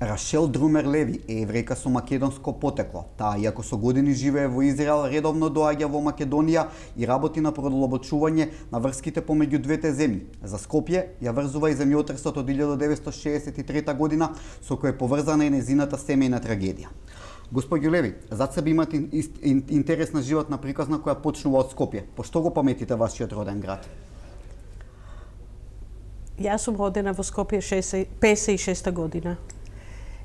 Рашел Друмер Леви е еврејка со македонско потекло. Таа, иако со години живее во Израел, редовно доаѓа во Македонија и работи на продолбочување на врските помеѓу двете земји. За Скопје ја врзува и земјотресот од 1963 година, со кој е поврзана и незината семејна трагедија. Господјо Леви, зад себе имате интересна животна приказна која почнува од Скопје. По што го паметите вашиот роден град? Јас сум родена во Скопје 56 година.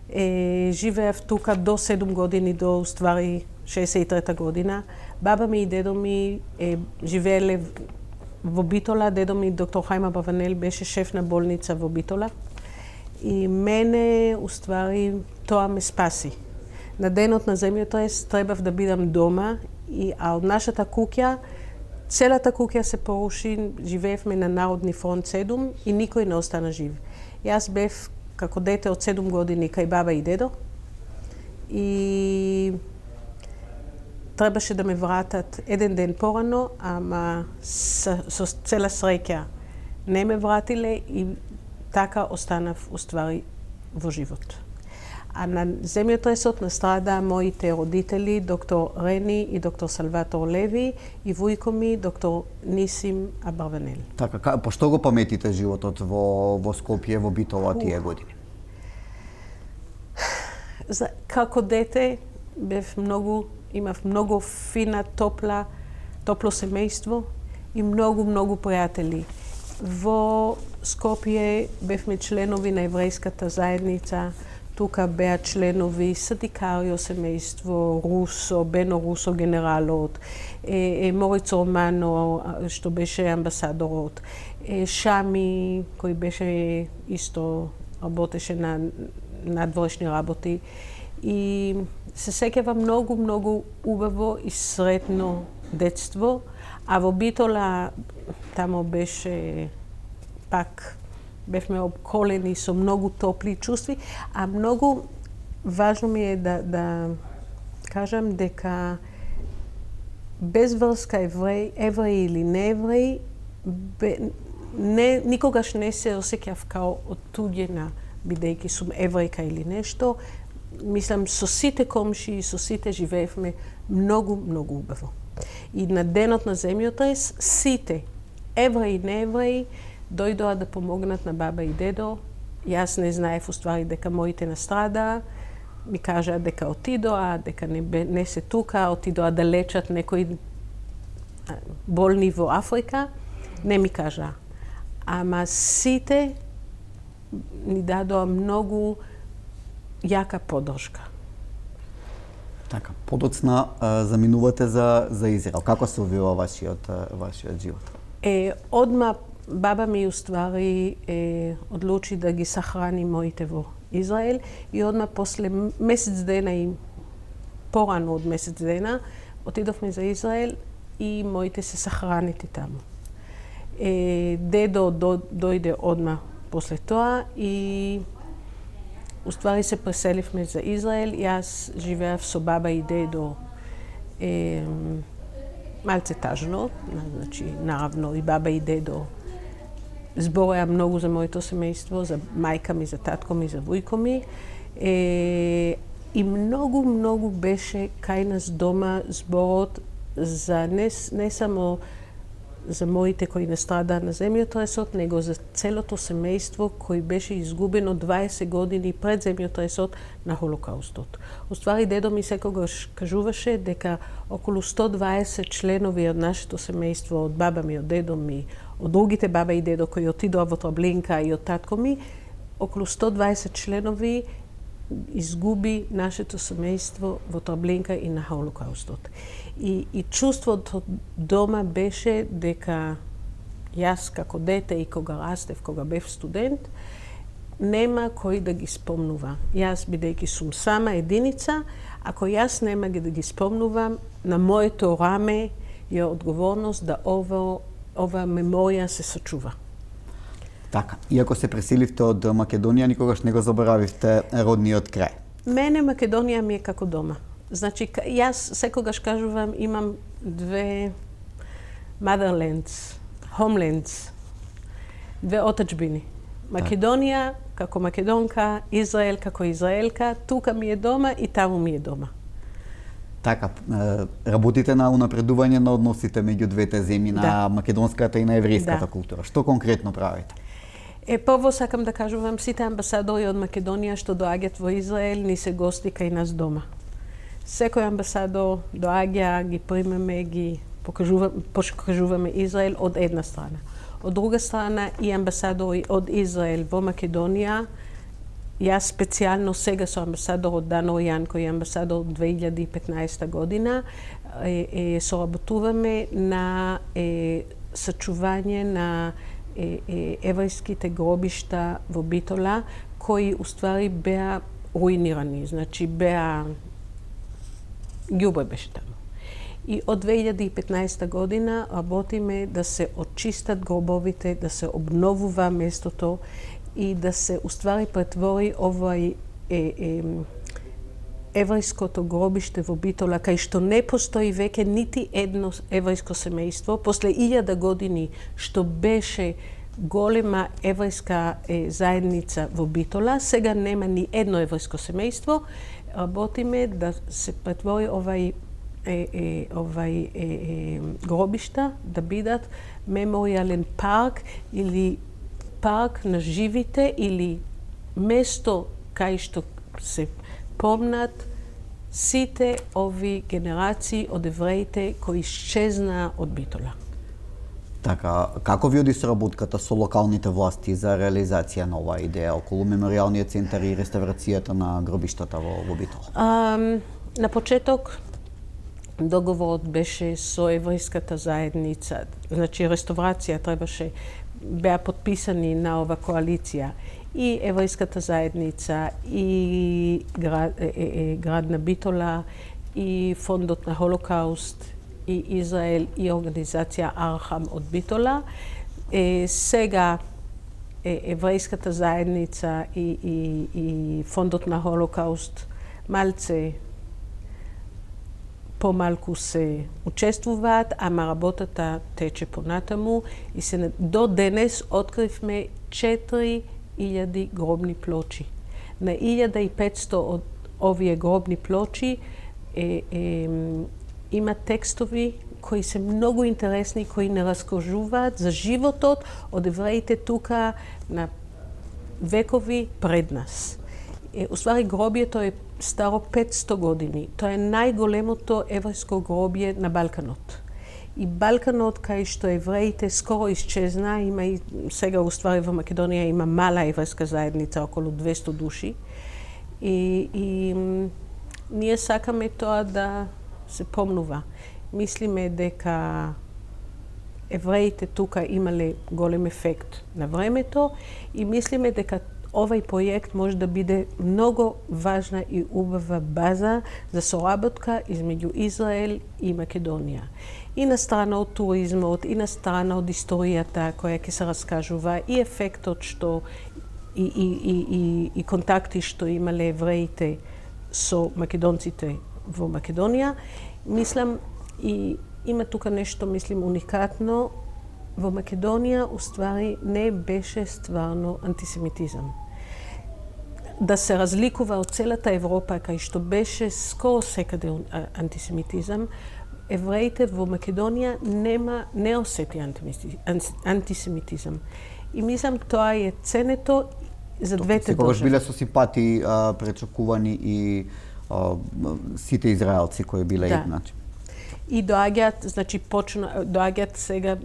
Живеев тука до 7 години, до уствари 63 година. Баба ми и дедо ми живееле во Битола. Дедо ми, доктор Хајма Баванел, беше шеф на болница во Битола. И мене, уствари, тоа ме спаси. На денот на земјотрес требав да бидам дома, а од нашата куќа, целата куќа се поруши, живеевме на Народни фронт 7 и никој не остана жив. Јас бев како дете од 7 години кај баба и дедо и требаше да ме вратат еден ден порано, ама со цела среќа не ме вратиле и така останав уствари во живот. А на земјотресот настрада моите родители, доктор Рени и доктор Салватор Леви и вујко ми, доктор Нисим Абарванел. Така, по што го паметите животот во Скопје, во Битола тие години? Како дете имав многу фина, топло семејство и многу пријатели. Во Скопје бевме членови на еврејската заедница. Тука беа членови Садикарио семејство, Русо, Бено Русо генералот, Морицо Романо, што беше амбасадорот, Шами, кој беше исто работеше на надворешни работи. И се сеќавам многу убаво и сретно детство, а во Битола тамо беше пак бевме обколени со многу топли чувстви, а многу важно ми е да кажам дека без врска евреи или не евреи, никогаш не се осеќав као оттуѓена, бидејќи сум еврејка или нешто. Мислам, со сите комши, со сите живеевме многу убаво. И на денот на земјотрес, сите, евреи и не евреи, дојдоа да помогнат на баба и дедо. Јас не знаев уствари дека моите настрада, ми кажаа дека отидоа, дека не се тука, отидоа да лечат некои болни во Африка. Не ми кажаа. Ама сите ни дадоа многу јака поддршка. Така, подоцна заминувате за Израел. Како се одвива вашиот живот? Одма баба ми уствари одлучи да ги сахрани моите во Израел и одма после месец дена и порано од месец дена отидовме за Израел и моите се сахранети таму. Дедо дојде одма после тоа и уствари се преселивме за Израел. Јас живеав со баба и дедо малце тажно, значи наравно и баба и дедо збореа многу за моето семејство, за мајка ми, за татко ми, за вујко ми. И многу беше кај нас дома зборот за не само за моите кои настрадаа на земјотресот, него за целото семејство кој беше изгубено 20 години пред земјотресот на Холокаустот. Уствари дедо ми секогаш кажуваше дека околу 120 членови од нашето семејство, од баба ми, од дедо ми, од другите баба и дедо кои отидоа во Траблинка и од татко ми, околу 120 членови изгуби нашето семејство во Траблинка и на Холокаустот. И чувството дома беше дека јас како дете и кога растев, кога бев студент, нема кој да ги спомнува. Јас, бидејќи сум сама единица, ако јас нема да ги спомнувам, на моето раме е одговорност да ова меморија се сочува. Така, иако се преселивте од Македонија, никогаш не го заборавивте родниот крај. Мене Македонија ми е како дома. Значи, јас секогаш кажувам, имам две motherlands, homelands, две отачбини. Македонија како македонка, Израел како израелка, тука ми е дома и таму ми е дома. Така, работите на унапредување на односите меѓу двете земји, на македонската и на еврејската култура. Што конкретно правите? Прво сакам да кажувам, сите амбасадори од Македонија што доаѓаат во Израел ни се гости кај нас дома. Секој амбасадор доаѓа, ги примеме, ги покажуваме Израел од една страна. Од друга страна и амбасадори од Израел во Македонија. Јас специјално сега со амбасадор од Дано Јан, кој е амбасадор од 2015 година, соработуваме на сачување на еврејските гробишта во Битола, кои уствари беа руинирани, значи беа ѓубој беше таму. И од 2015 година работиме да се очистат гробовите, да се обновува местото и да се уствари претвори овај еврејското гробиште во Битола, кај што не постои веќе нити едно еврејско семејство, после 1000 години што беше голема еврејска заедница во Битола, сега нема ни едно еврејско семејство. Работиме да се претвори овај гробишта да бидат меморијален парк или парк на живите или место кај што се помнат сите ови генерации од евреите кои исчезнаа од Битола. Така, како ви оди соработката со локалните власти за реализација на оваа идеја околу меморијалниот центар и реставрацијата на гробиштата во Битола? На почеток договорот беше со еврејската заедница, значи реставрација требаше, беа подписани на ова коалиција и еврејската заедница и град на Битола и фондот на Холокауст и Израел и организација Архам од Битола. Сега еврејската заедница и фондот на Холокауст малце помалку се учествуваат, ама работата тече понатаму и до денес откривме 4000 гробни плочи. На 1500 од овие гробни плочи има текстови кои се многу интересни, кои не раскажуваат за животот од евреите тука на векови пред нас. Уствари гробието е старо 500 години. Тоа е најголемото еврејско гробие на Балканот. И Балканот, кај што евреите скоро исчезна, има и сега уствари во Македонија има мала еврејска заедница, околу 200 души. И ние сакаме тоа да се помнува. Мислиме дека евреите тука имале голем ефект на времето и мислиме дека овај проект може да биде многу важна и убава база за соработка измеѓу Израел и Македонија. И на страна од туризмот, и на страна од историјата која ќе се раскажува, и ефектот што и контакти што имале евреите со македонците во Македонија. Мислам, и има тука нешто, мислим, уникатно. Во Македонија, уствари, не беше стварно антисемитизам. Да се разликува од целата Европа, кај што беше скоро секаде антисемитизам, евреите во Македонија не осети антисемитизам. И мислам, тоа е ценето за двете држави. Секогаш биле со симпатии пречекувани и сите израелци кои биле еднакви. И доаѓаат, значи доаѓаат сега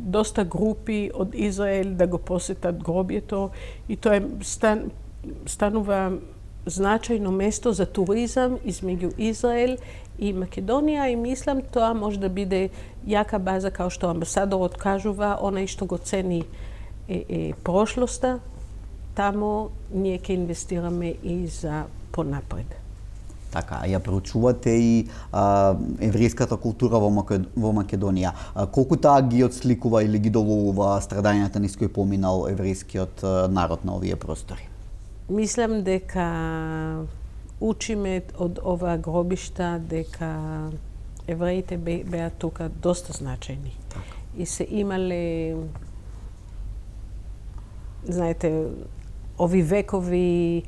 доста групи од Израел да го посетат гробието и тоа станува значајно место за туризам измеѓу Израел и Македонија и мислам тоа може да биде јака база, као што амбасадорот кажува, онај што го цени прошлоста, тамо ние ќе инвестираме и за понапред. Така, ја проучувате и еврејската култура во Македонија. Колку таа ги отсликува или ги доловува страдањата низ кои поминал еврејскиот народ на овие простори? Мислам дека учиме од ова гробишта дека евреите беа тука доста значајни. И се имале знаете, ови векови.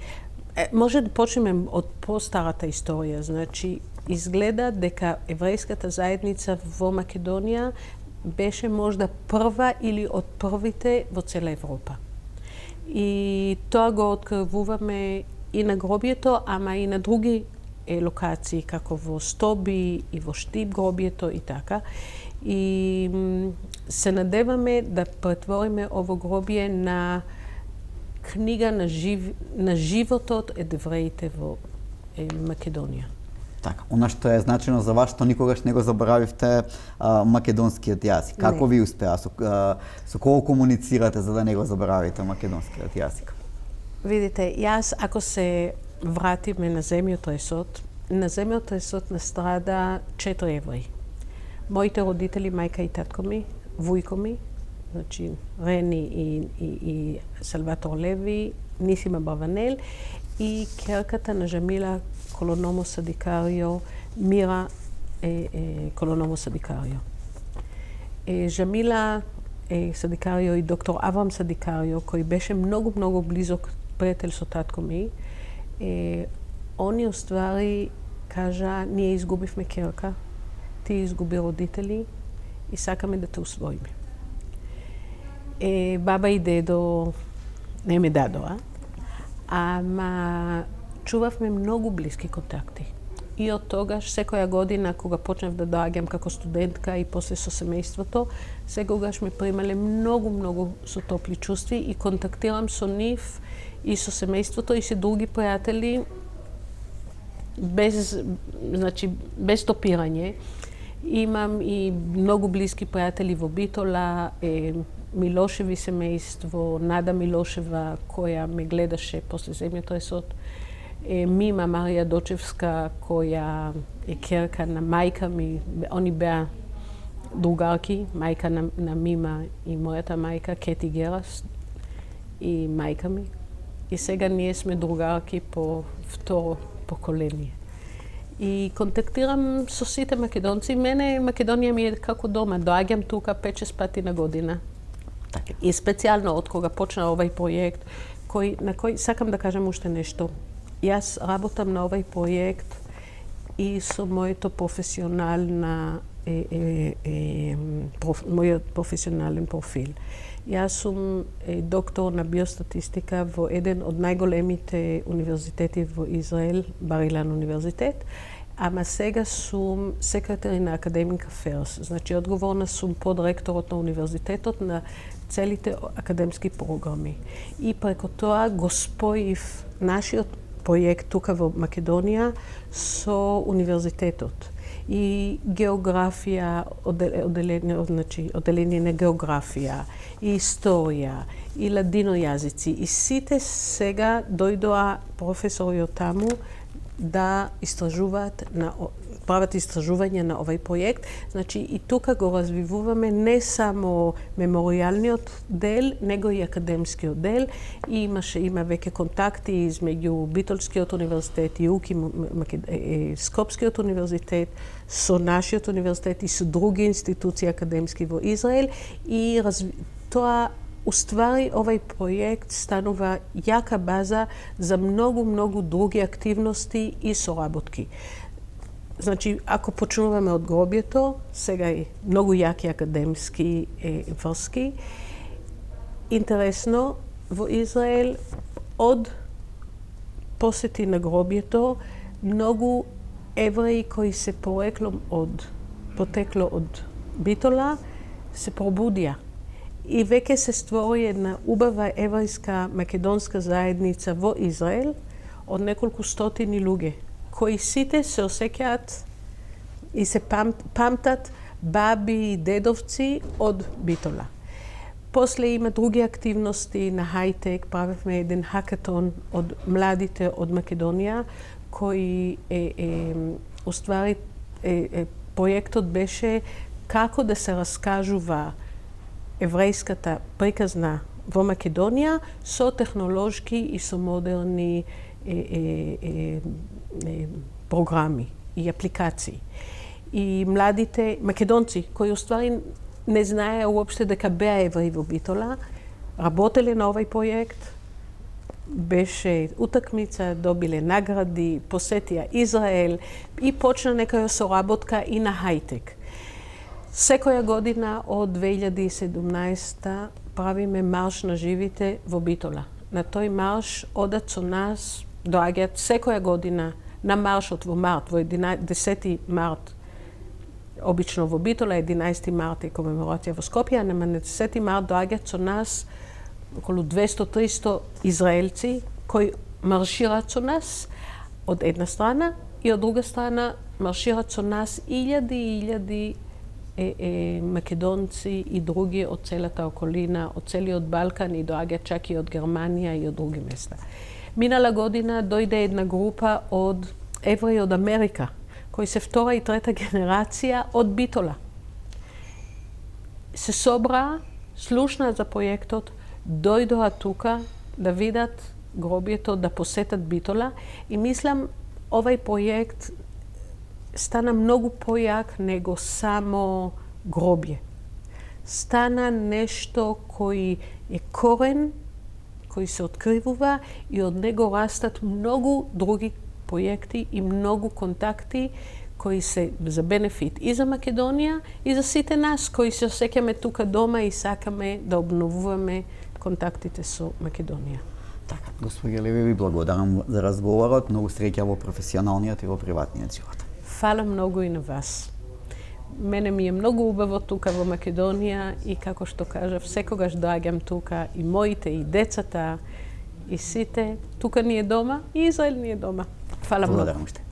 Може да почнеме од постарата историја. Значи, изгледа дека еврејската заедница во Македонија беше можда прва или од првите во цела Европа. И тоа го откривуваме и на гробието, ама и на други локации, како во Стоби и во Штип гробието и така. И се надеваме да претвориме ово гробие на книга на животот од евреите во Македонија. Така, она што е значено за вас, што никогаш не го заборавивте македонскиот јазик. Како ви успеа? Со кого комуницирате за да не го заборавите македонскиот јазик? Видите, јас ако се вратиме на земјотресот, настрада 4 евреи. Моите родители, мајка и татко ми, вујко ми, значи Рени и Салватор Леви, Нисима Барванел и керката на Жамила Колономо Садикарио, Мира Колономо Садикарио. Жамила Садикарио и доктор Аврам Садикарио, кој беше многу близок пријател со татко ми, они уствари кажа, ние изгубивме керка, ти изгуби родители и сакаме да те усвоиме. Баба и дедо не ме дадоа, ама чувавме многу блиски контакти. И од тогаш, секоја година, кога почнав да доаѓам како студентка и после со семејството, секогаш ме примале многу со топли чувстви и контактирам со нив и со семејството и со други пријатели без стопирање. Имам и многу блиски пријатели во Битола, Милошеви семејство, Нада Милошева, која ме гледаше после земјотресот, Мима Марија Дочевска, која е керка на мајка ми, они беа другарки, мајка на Мима и мојата мајка, Кети Герас и мајка ми. И сега ние сме другарки по второ поколение. И контактирам со сите македонци. Мене Македонија ми е како дома. Доаѓам тука 5-6 пати на година. И специјално од кога почна овај проект, на кој сакам да кажам уште нешто. Јас работам на овај проект и со мојот професионален профил. Јас сум доктор на биостатистика во еден од најголемите универзитети во Израел, Бар-Илан универзитет, ама сега сум секретари на Academic Affairs. Значи, одговорна сум под ректорот на универзитетот на целите академски програми. И преко тоа го споив нашиот проект тука во Македонија со универзитетот. И географија, одделение на географија, и историја, и ладино јазици. И сите сега дојдоа професори од таму да прават истражување на овај проект. Значи, и тука го развивуваме не само меморијалниот дел, него и академскиот дел. И има веќе контакти измеѓу Битолскиот универзитет и Скопскиот универзитет, со нашиот универзитет и со други институции академски во Израел. И тоа уствари овај проект станува јака база за многу други активности и соработки. Значи, ако почнуваме од гробието, сега и многу јаки академски врски. Интересно, во Израел од посети на гробието, многу евреи кои се потекло од Битола, се пробудија. И веќе се створи една убава еврејска македонска заедница во Израел од неколку стотини луѓе, кои сите се осеќаат и се памтат баби и дедовци од Битола. После има други активности на Хайтек, правевме еден хакатон од младите од Македонија, кои уствари проектот беше како да се раскажува еврејската приказна во Македонија со технолошки и со модерни програми и апликации. И младите македонци, кои уствари не знаеа уопште дека беа евреи во Битола, работеле на овај проект. Беше утакмица, добиле награди, посетија Израел и почна некаја соработка и на Хајтек. Секоја година од 2017 правиме марш на живите во Битола. На тој марш одат со нас, доаѓаат секоја година на маршот во март, во 10 март, обично во Битола, 11 март е комеморација во Скопје, а на 10 март доаѓаат со нас околу 200-300 израелци кои маршираат со нас од една страна и од друга страна маршираат со нас илјади и илјади македонци и други од целата околина, од целиот Балкан и доаѓаат чак и од Германија и од други места. Минала година дојде една група од евреи од Америка, кои се втора и трета генерација од Битола. Се собраа, слушнаа за проектот, дојдоа тука да видат гробието, да посетат Битола и мислам овај проект стана многу појак него само гробје. Стана нешто кој е корен, кој се откривува и од него растат многу други проекти и многу контакти кои се за бенефит и за Македонија и за сите нас кои се осеќаме тука дома и сакаме да обновуваме контактите со Македонија. Така, господи Леви, ви благодарам за разговорот, многу среќа во професионалниот и во приватниот живот. Фала многу и на вас. Мене ми е многу убаво тука во Македонија и како што кажав, секогаш доаѓам тука и моите и децата и сите. Тука ни е дома и Израел ни е дома. Фала многу. Благодарам уште.